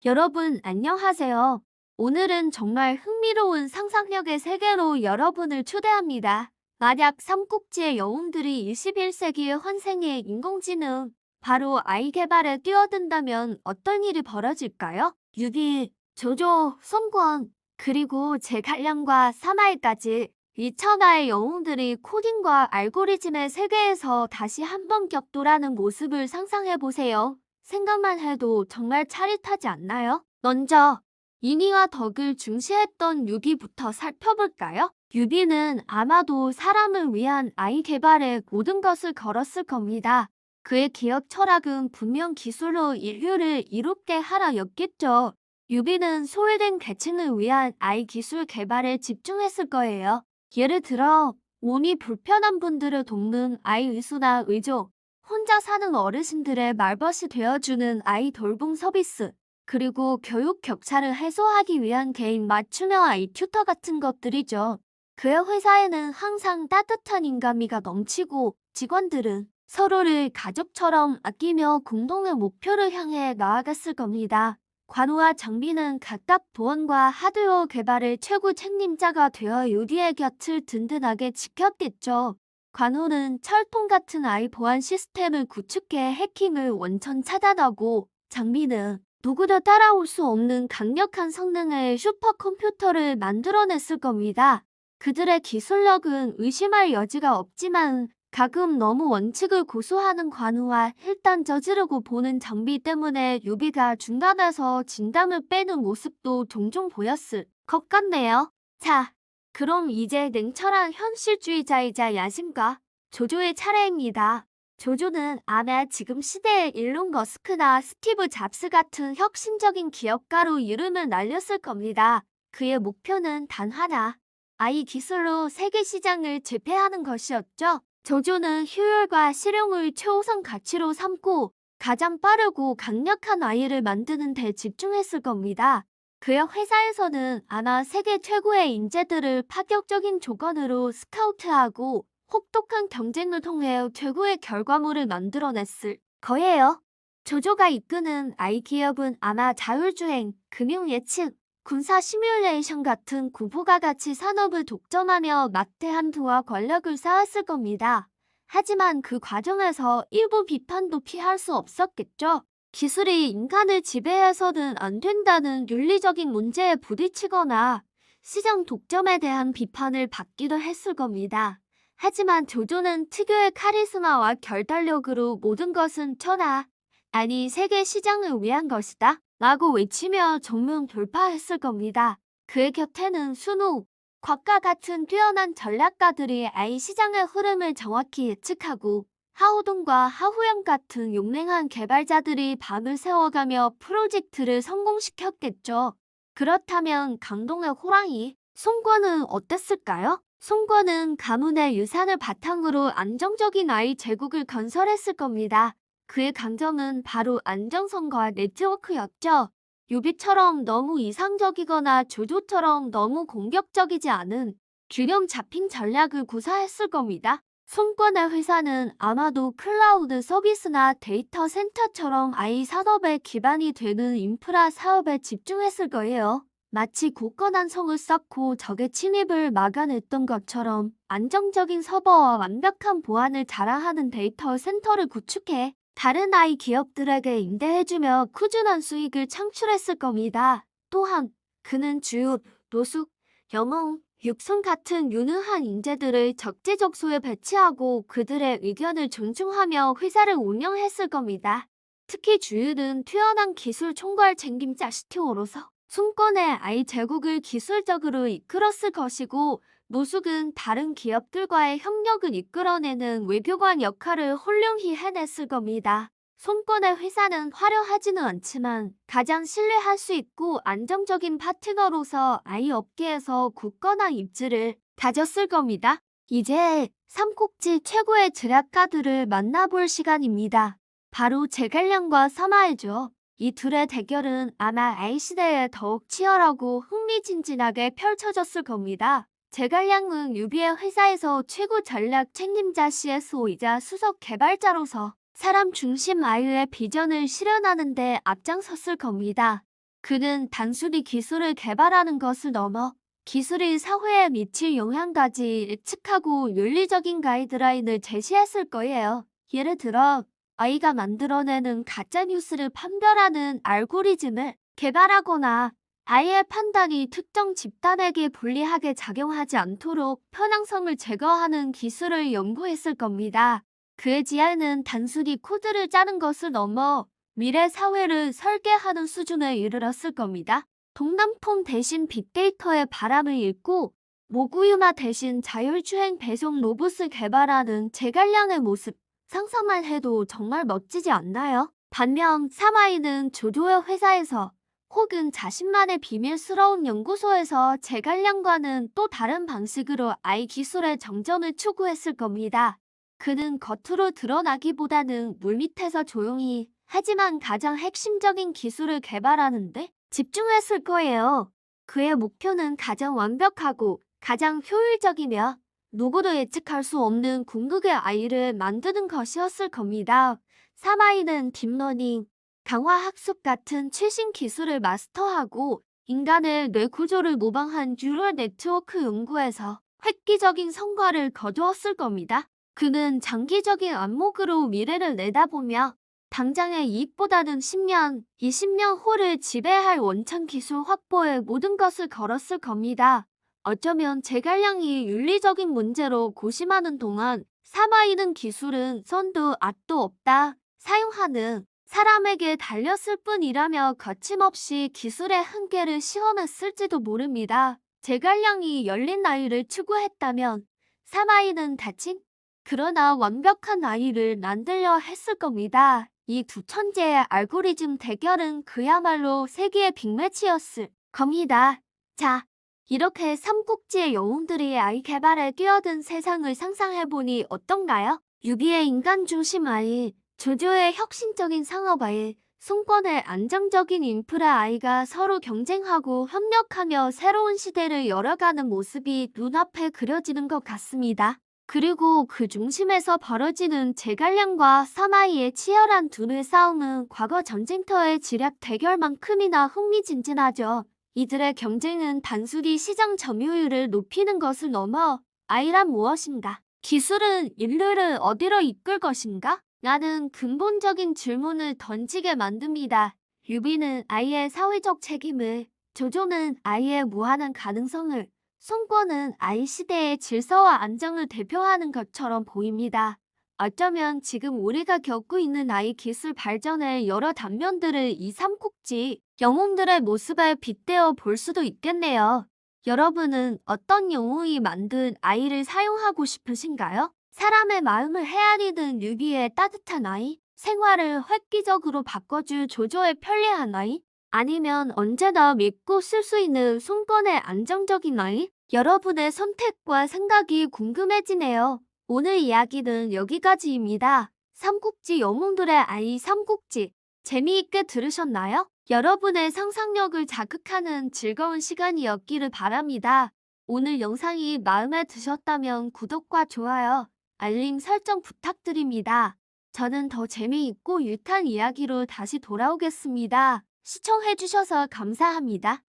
여러분, 안녕하세요. 오늘은 정말 흥미로운 상상력의 세계로 여러분을 초대합니다. 만약 삼국지의 영웅들이 21세기의 환생의 인공지능, 바로 AI 개발에 뛰어든다면 어떤 일이 벌어질까요? 유비, 조조, 손권, 그리고 제갈량과 사마이까지 이 천하의 영웅들이 코딩과 알고리즘의 세계에서 다시 한번 격돌하는 모습을 상상해보세요. 생각만 해도 정말 짜릿하지 않나요? 먼저 인의와 덕을 중시했던 유비부터 살펴볼까요? 유비는 아마도 사람을 위한 AI 개발에 모든 것을 걸었을 겁니다. 그의 기업 철학은 분명 기술로 인류를 이롭게 하라였겠죠. 유비는 소외된 계층을 위한 AI 기술 개발에 집중했을 거예요. 예를 들어 몸이 불편한 분들을 돕는 AI 의수나 의조, 혼자 사는 어르신들의 말벗이 되어주는 아이 돌봄 서비스, 그리고 교육 격차를 해소하기 위한 개인 맞춤형 아이 튜터 같은 것들이죠. 그의 회사에는 항상 따뜻한 인간미가 넘치고 직원들은 서로를 가족처럼 아끼며 공동의 목표를 향해 나아갔을 겁니다. 관우와 장비는 각각 보안과 하드웨어 개발의 최고 책임자가 되어 유디의 곁을 든든하게 지켰겠죠. 관우는 철통 같은 아이 보안 시스템을 구축해 해킹을 원천 차단하고, 장비는 누구도 따라올 수 없는 강력한 성능의 슈퍼컴퓨터를 만들어냈을 겁니다. 그들의 기술력은 의심할 여지가 없지만 가끔 너무 원칙을 고수하는 관우와 일단 저지르고 보는 장비 때문에 유비가 중단해서 진담을 빼는 모습도 종종 보였을 것 같네요. 자, 그럼 이제 냉철한 현실주의자이자 야심가 조조의 차례입니다. 조조는 아마 지금 시대의 일론 머스크나 스티브 잡스 같은 혁신적인 기업가로 이름을 날렸을 겁니다. 그의 목표는 단 하나, AI 기술로 세계 시장을 제패하는 것이었죠. 조조는 효율과 실용을 최우선 가치로 삼고 가장 빠르고 강력한 AI를 만드는 데 집중했을 겁니다. 그의 회사에서는 아마 세계 최고의 인재들을 파격적인 조건으로 스카우트하고 혹독한 경쟁을 통해 최고의 결과물을 만들어냈을 거예요. 조조가 이끄는 AI 기업은 아마 자율주행, 금융예측, 군사 시뮬레이션 같은 구부가 가치 산업을 독점하며 막대한 부와 권력을 쌓았을 겁니다. 하지만 그 과정에서 일부 비판도 피할 수 없었겠죠. 기술이 인간을 지배해서는 안 된다는 윤리적인 문제에 부딪히거나 시장 독점에 대한 비판을 받기도 했을 겁니다. 하지만 조조는 특유의 카리스마와 결단력으로 모든 것은 천하, 아니 세계 시장을 위한 것이다 라고 외치며 정면 돌파했을 겁니다. 그의 곁에는 순우, 곽과 같은 뛰어난 전략가들이 AI 시장의 흐름을 정확히 예측하고 하우동과 하후영 같은 용맹한 개발자들이 밤을 새워가며 프로젝트를 성공시켰겠죠. 그렇다면 강동의 호랑이, 송권은 어땠을까요? 송권은 가문의 유산을 바탕으로 안정적인 AI 제국을 건설했을 겁니다. 그의 강점은 바로 안정성과 네트워크였죠. 유비처럼 너무 이상적이거나 조조처럼 너무 공격적이지 않은 균형 잡힌 전략을 구사했을 겁니다. 손권의 회사는 아마도 클라우드 서비스나 데이터 센터처럼 AI 산업의 기반이 되는 인프라 사업에 집중했을 거예요. 마치 굳건한 성을 쌓고 적의 침입을 막아냈던 것처럼 안정적인 서버와 완벽한 보안을 자랑하는 데이터 센터를 구축해 다른 AI 기업들에게 임대해주며 꾸준한 수익을 창출했을 겁니다. 또한 그는 주요, 노숙, 영웅, 육성 같은 유능한 인재들을 적재적소에 배치하고 그들의 의견을 존중하며 회사를 운영했을 겁니다. 특히 주유는 뛰어난 기술 총괄 책임자 CTO로서 손권의 AI 제국을 기술적으로 이끌었을 것이고, 노숙은 다른 기업들과의 협력을 이끌어내는 외교관 역할을 훌륭히 해냈을 겁니다. 손권의 회사는 화려하지는 않지만 가장 신뢰할 수 있고 안정적인 파트너로서 AI 업계에서 굳건한 입지를 다졌을 겁니다. 이제 삼국지 최고의 제략가들을 만나볼 시간입니다. 바로 제갈량과 사마이죠. 이 둘의 대결은 아마 AI 시대에 더욱 치열하고 흥미진진하게 펼쳐졌을 겁니다. 제갈량은 유비의 회사에서 최고 전략 책임자 CSO이자 수석 개발자로서 사람 중심 AI의 비전을 실현하는 데 앞장섰을 겁니다. 그는 단순히 기술을 개발하는 것을 넘어 기술이 사회에 미칠 영향까지 예측하고 윤리적인 가이드라인을 제시했을 거예요. 예를 들어 아이가 만들어내는 가짜뉴스를 판별하는 알고리즘을 개발하거나 아이의 판단이 특정 집단에게 불리하게 작용하지 않도록 편향성을 제거하는 기술을 연구했을 겁니다. 그의 지혜는 단순히 코드를 짜는 것을 넘어 미래 사회를 설계하는 수준에 이르렀을 겁니다. 동남풍 대신 빅데이터의 바람을 읽고 모구유마 대신 자율주행 배송 로봇을 개발하는 제갈량의 모습, 상상만 해도 정말 멋지지 않나요? 반면 사마이는 조조의 회사에서 혹은 자신만의 비밀스러운 연구소에서 제갈량과는 또 다른 방식으로 아이 기술의 정점을 추구했을 겁니다. 그는 겉으로 드러나기보다는 물밑에서 조용히 하지만 가장 핵심적인 기술을 개발하는데 집중했을 거예요. 그의 목표는 가장 완벽하고 가장 효율적이며 누구도 예측할 수 없는 궁극의 아이를 만드는 것이었을 겁니다. 사마이는 딥러닝, 강화학습 같은 최신 기술을 마스터하고 인간의 뇌 구조를 모방한 뉴럴 네트워크 연구에서 획기적인 성과를 거두었을 겁니다. 그는 장기적인 안목으로 미래를 내다보며 당장의 이익보다는 10년, 20년 후를 지배할 원천 기술 확보에 모든 것을 걸었을 겁니다. 어쩌면 제갈량이 윤리적인 문제로 고심하는 동안 사마이는 기술은 선도 악도 없다 사용하는 사람에게 달렸을 뿐이라며 거침없이 기술의 한계를 시험했을지도 모릅니다. 제갈량이 열린 아이를 추구했다면 사마이는 닫힌 그러나 완벽한 아이를 만들려 했을 겁니다. 이 두 천재의 알고리즘 대결은 그야말로 세계의 빅매치였을 겁니다. 자, 이렇게 삼국지의 영웅들이 아이 개발에 뛰어든 세상을 상상해보니 어떤가요? 유비의 인간 중심 아이, 조조의 혁신적인 상업 아이, 송권의 안정적인 인프라 아이가 서로 경쟁하고 협력하며 새로운 시대를 열어가는 모습이 눈앞에 그려지는 것 같습니다. 그리고 그 중심에서 벌어지는 제갈량과 사마이의 치열한 두뇌 싸움은 과거 전쟁터의 지략 대결만큼이나 흥미진진하죠. 이들의 경쟁은 단순히 시장 점유율을 높이는 것을 넘어 아이란 무엇인가? 기술은 인류를 어디로 이끌 것인가? 라는 근본적인 질문을 던지게 만듭니다. 유비는 아이의 사회적 책임을, 조조는 아이의 무한한 가능성을, 송권은 아이 시대의 질서와 안정을 대표하는 것처럼 보입니다. 어쩌면 지금 우리가 겪고 있는 아이 기술 발전의 여러 단면들을 이 삼국지 영웅들의 모습에 빗대어 볼 수도 있겠네요. 여러분은 어떤 영웅이 만든 아이를 사용하고 싶으신가요? 사람의 마음을 헤아리는 유비의 따뜻한 아이? 생활을 획기적으로 바꿔줄 조조의 편리한 아이? 아니면 언제나 믿고 쓸 수 있는 송권의 안정적인 아이? 여러분의 선택과 생각이 궁금해지네요. 오늘 이야기는 여기까지입니다. 삼국지 영웅들의 아이 삼국지 재미있게 들으셨나요? 여러분의 상상력을 자극하는 즐거운 시간이었기를 바랍니다. 오늘 영상이 마음에 드셨다면 구독과 좋아요, 알림 설정 부탁드립니다. 저는 더 재미있고 유익한 이야기로 다시 돌아오겠습니다. 시청해주셔서 감사합니다.